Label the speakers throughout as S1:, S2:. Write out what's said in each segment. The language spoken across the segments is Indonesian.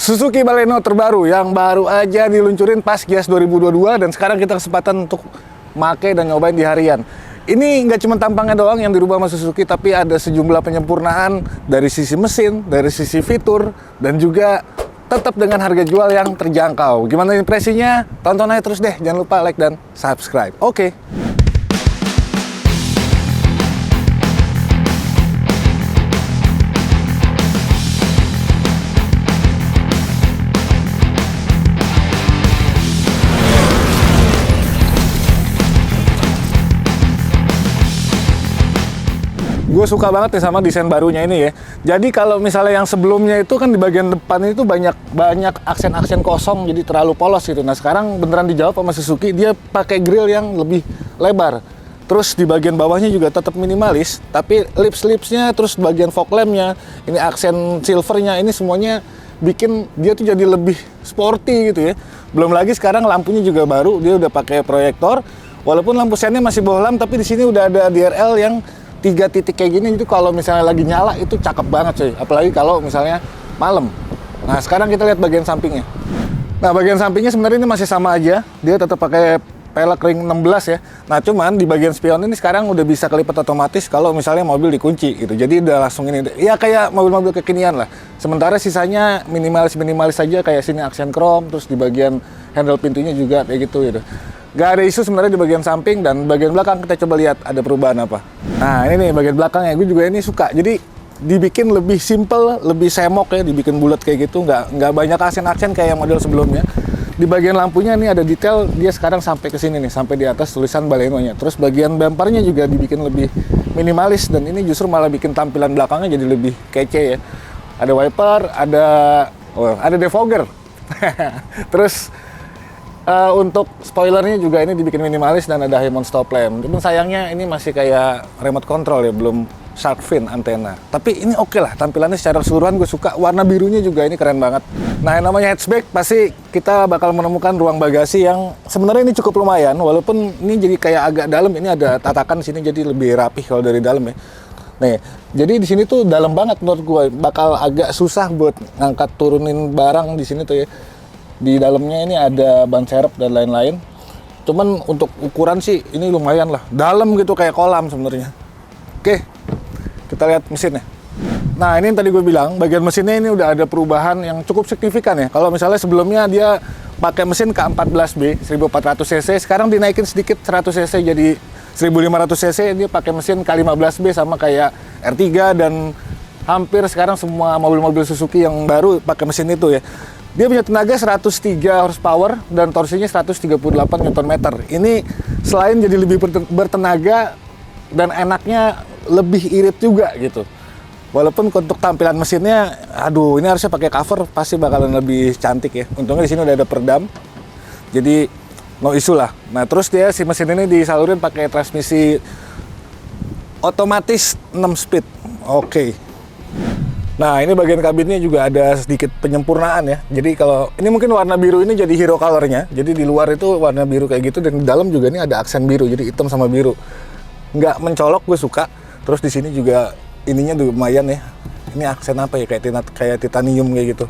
S1: Suzuki Baleno terbaru yang baru aja diluncurin pas Gias 2022 dan sekarang kita kesempatan untuk make dan nyobain di harian. Ini nggak cuma tampangnya doang yang dirubah sama Suzuki, tapi ada sejumlah penyempurnaan dari sisi mesin, dari sisi fitur, dan juga tetap dengan harga jual yang terjangkau. Gimana impresinya? Tonton aja terus deh, jangan lupa like dan subscribe. Oke. Gue suka banget nih sama desain barunya ini ya. Jadi kalau misalnya yang sebelumnya itu kan di bagian depan itu banyak aksen-aksen kosong, jadi terlalu polos gitu. Nah sekarang beneran dijawab sama Suzuki, dia pakai grill yang lebih lebar. Terus di bagian bawahnya juga tetap minimalis, tapi lips-lipsnya, terus bagian fog lampnya, ini aksen silvernya, ini semuanya bikin dia tuh jadi lebih sporty gitu ya. Belum lagi sekarang lampunya juga baru, dia udah pakai proyektor. Walaupun lampu sennya masih bohlam, tapi di sini udah ada DRL yang 3 titik kayak gini, itu kalau misalnya lagi nyala itu cakep banget cuy, apalagi kalau misalnya malam. Nah sekarang kita lihat bagian sampingnya. Nah bagian sampingnya sebenarnya ini masih sama aja, dia tetap pakai pelek ring 16 ya. Nah cuman di bagian spion ini sekarang udah bisa kelipat otomatis kalau misalnya mobil dikunci gitu, jadi udah langsung ini ya kayak mobil-mobil kekinian lah. Sementara sisanya minimalis saja, kayak sini aksen chrome, terus di bagian handle pintunya juga kayak gitu. Gak ada isu sebenarnya di bagian samping, dan bagian belakang kita coba lihat ada perubahan apa. Nah ini nih bagian belakangnya, gue juga ini suka. Jadi dibikin lebih simple, lebih semok ya, dibikin bulat kayak gitu, nggak banyak aksen-aksen kayak yang model sebelumnya. Di bagian lampunya ini ada detail, dia sekarang sampai ke sini nih, sampai di atas tulisan Baleno-nya. Terus bagian bumpernya juga dibikin lebih minimalis, dan ini justru malah bikin tampilan belakangnya jadi lebih kece ya. Ada wiper, ada defogger. Terus untuk spoilernya juga ini dibikin minimalis dan ada high mount stop lamp. Cuman sayangnya ini masih kayak remote control ya, belum shark fin antena. Tapi ini oke lah, tampilannya secara keseluruhan gue suka. Warna birunya juga ini keren banget. Nah yang namanya hatchback pasti kita bakal menemukan ruang bagasi yang sebenarnya ini cukup lumayan. Walaupun ini jadi kayak agak dalam, ini ada tatakan di sini jadi lebih rapih kalau dari dalam ya. Nih, jadi di sini tuh dalam banget menurut gue. Bakal agak susah buat ngangkat turunin barang di sini tuh ya. Di dalamnya ini ada ban serep dan lain-lain. Cuman untuk ukuran sih ini lumayan lah. Dalam gitu kayak kolam sebenarnya. Oke, kita lihat mesinnya. Nah ini yang tadi gue bilang, bagian mesinnya ini udah ada perubahan yang cukup signifikan ya. Kalau misalnya sebelumnya dia pakai mesin K14B 1400 cc, sekarang dinaikin sedikit 100 cc jadi 1500 cc. Dia pakai mesin K15B sama kayak R3, dan hampir sekarang semua mobil-mobil Suzuki yang baru pakai mesin itu ya. Dia punya tenaga 103 horsepower dan torsinya 138 Nm. Ini selain jadi lebih bertenaga dan enaknya, lebih irit juga gitu. Walaupun untuk tampilan mesinnya, aduh ini harusnya pakai cover, pasti bakalan lebih cantik ya. Untungnya di sini udah ada peredam, jadi no isu lah. Nah terus dia si mesin ini disalurin pakai transmisi otomatis 6 speed. Oke. Nah ini bagian kabinnya juga ada sedikit penyempurnaan ya. Jadi kalau ini mungkin warna biru ini jadi hero colornya. Jadi di luar itu warna biru kayak gitu, dan di dalam juga ini ada aksen biru. Jadi hitam sama biru, nggak mencolok, gue suka. Terus di sini juga ininya lumayan ya. Ini aksen apa ya, kayak titanium kayak gitu.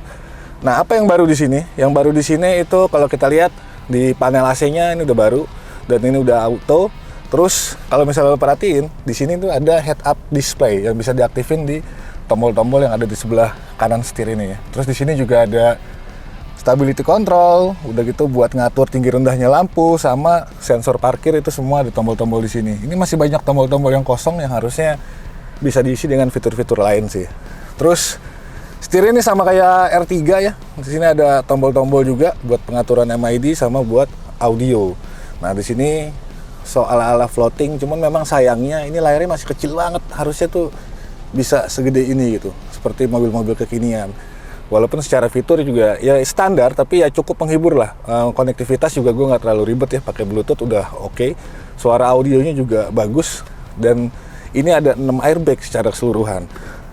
S1: Nah apa yang baru di sini? Yang baru di sini itu kalau kita lihat di panel AC-nya ini udah baru, dan ini udah auto. Terus kalau misalnya lo perhatiin di sini tuh ada head up display yang bisa diaktifin di tombol-tombol yang ada di sebelah kanan setir ini ya. Terus di sini juga ada stability control, udah gitu buat ngatur tinggi rendahnya lampu sama sensor parkir, itu semua ada tombol-tombol di sini. Ini masih banyak tombol-tombol yang kosong yang harusnya bisa diisi dengan fitur-fitur lain sih. Terus setir ini sama kayak R3 ya. Di sini ada tombol-tombol juga buat pengaturan MID sama buat audio. Nah, di sini ala-ala floating, cuman memang sayangnya ini layarnya masih kecil banget. Harusnya tuh bisa segede ini gitu, seperti mobil-mobil kekinian. Walaupun secara fitur juga ya standar, tapi ya cukup menghibur lah. Konektivitas juga gue nggak terlalu ribet ya, pakai Bluetooth udah oke. Suara audionya juga bagus, dan ini ada 6 airbag secara keseluruhan.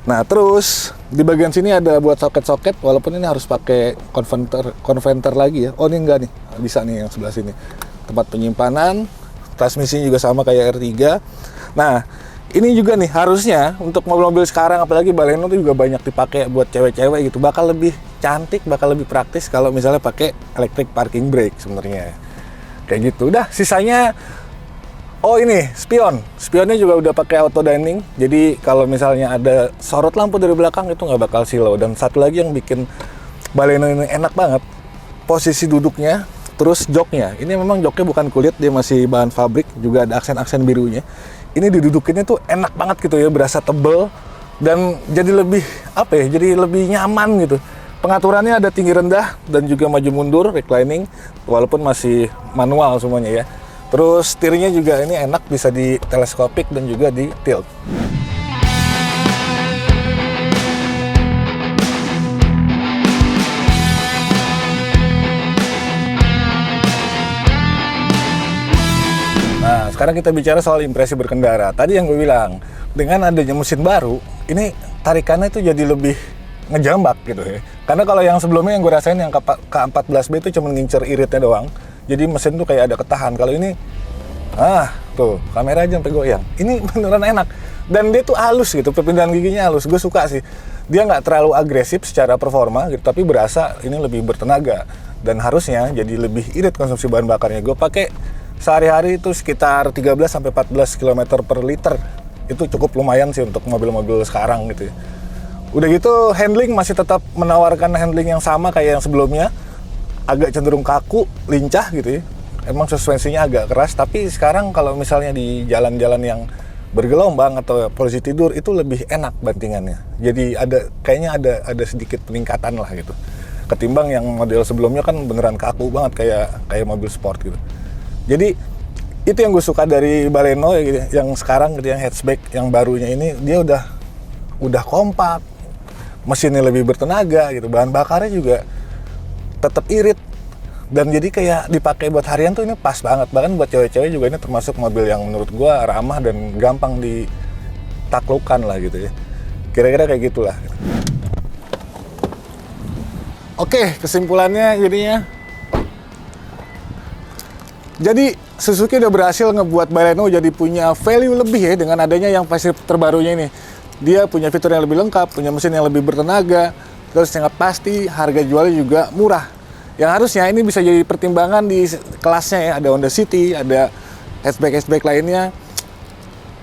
S1: Nah terus di bagian sini ada buat soket-soket, walaupun ini harus pakai konverter lagi ya. Oh ini enggak nih, bisa nih yang sebelah sini. Tempat penyimpanan, transmisinya juga sama kayak R3. Nah ini juga nih harusnya untuk mobil-mobil sekarang, apalagi Baleno itu juga banyak dipakai buat cewek-cewek gitu, bakal lebih cantik, bakal lebih praktis kalau misalnya pakai electric parking brake sebenarnya. Kayak gitu. Udah, sisanya oh ini, spionnya juga udah pakai auto dimming. Jadi kalau misalnya ada sorot lampu dari belakang itu nggak bakal silau. Dan satu lagi yang bikin Baleno ini enak banget, posisi duduknya, terus joknya. Ini memang joknya bukan kulit, dia masih bahan fabrik, juga ada aksen-aksen birunya. Ini didudukinnya tuh enak banget gitu ya, berasa tebel dan jadi lebih apa ya? Jadi lebih nyaman gitu. Pengaturannya ada tinggi rendah dan juga maju mundur, reclining, walaupun masih manual semuanya ya. Terus setirnya juga ini enak, bisa di teleskopik dan juga di tilt. Nah, sekarang kita bicara soal impresi berkendara. Tadi yang gue bilang, dengan adanya mesin baru, ini tarikannya itu jadi lebih ngejambak gitu ya. Karena kalau yang sebelumnya yang gue rasain yang K14B itu cuma ngincer iritnya doang. Jadi mesin tuh kayak ada ketahan. Kalau ini, tuh kamera aja sampai goyang. Ini beneran enak. Dan dia tuh halus gitu, perpindahan giginya halus. Gue suka sih. Dia nggak terlalu agresif secara performa gitu, tapi berasa ini lebih bertenaga. Dan harusnya jadi lebih irit konsumsi bahan bakarnya. Gue pakai sehari-hari itu sekitar 13-14 km per liter. Itu cukup lumayan sih untuk mobil-mobil sekarang gitu ya. Udah gitu handling masih tetap menawarkan handling yang sama kayak yang sebelumnya. Agak cenderung kaku, lincah gitu ya. Emang suspensinya agak keras, tapi sekarang kalau misalnya di jalan-jalan yang bergelombang atau posisi tidur itu lebih enak bantingannya. Jadi kayaknya ada sedikit peningkatan lah gitu. Ketimbang yang model sebelumnya kan beneran kaku banget kayak mobil sport gitu. Jadi itu yang gue suka dari Baleno yang sekarang gitu, yang hatchback yang barunya ini, dia udah kompak, mesinnya lebih bertenaga gitu, bahan bakarnya juga tetap irit, dan jadi kayak dipakai buat harian tuh ini pas banget. Bahkan buat cewek-cewek juga ini termasuk mobil yang menurut gue ramah dan gampang ditaklukkan lah gitu ya. Kira-kira kayak gitulah. Oke, kesimpulannya jadinya, jadi Suzuki udah berhasil ngebuat Baleno jadi punya value lebih ya dengan adanya yang facelift terbarunya ini. Dia punya fitur yang lebih lengkap, punya mesin yang lebih bertenaga, terus yang pasti harga jualnya juga murah. Yang harusnya ini bisa jadi pertimbangan di kelasnya ya, ada Honda City, ada hatchback lainnya.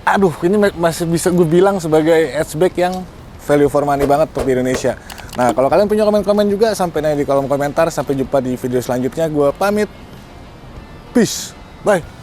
S1: Aduh, ini masih bisa gue bilang sebagai hatchback yang value for money banget untuk di Indonesia. Nah, kalau kalian punya komen-komen juga, sampai nanti di kolom komentar. Sampai jumpa di video selanjutnya. Gue pamit. Peace. Bye.